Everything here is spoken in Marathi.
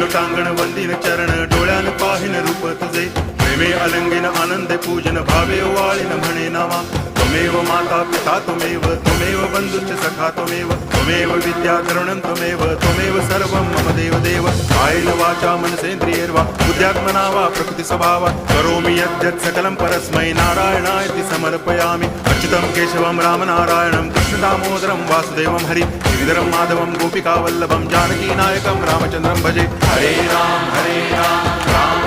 लोटांगण वंदिन चरण डोळ्यान पाहिन रूप तुझे प्रेमे अलंगिन आनंदे पूजन भावे वाळीन म्हणे नामा त्वमेव माता पिता त्वमेव बंधुश्च सखा त्वमेव विद्या करुणं त्वमेव सर्वं मम देव कायेन वाचा मनसेन्द्रियैर्वा बुद्ध्यात्मना वा प्रकृति स्वभावात् करोमि यद्यत् सकलं परस्मै नारायणायति समर्पयामि अच्युतं केशवं रामनारायणं कृष्णदामोदरं वासुदेवं हरि गिरिधरं माधवं गोपिकावल्लभं जानकीनायकं रामचन्द्रं भजे हरे राम राम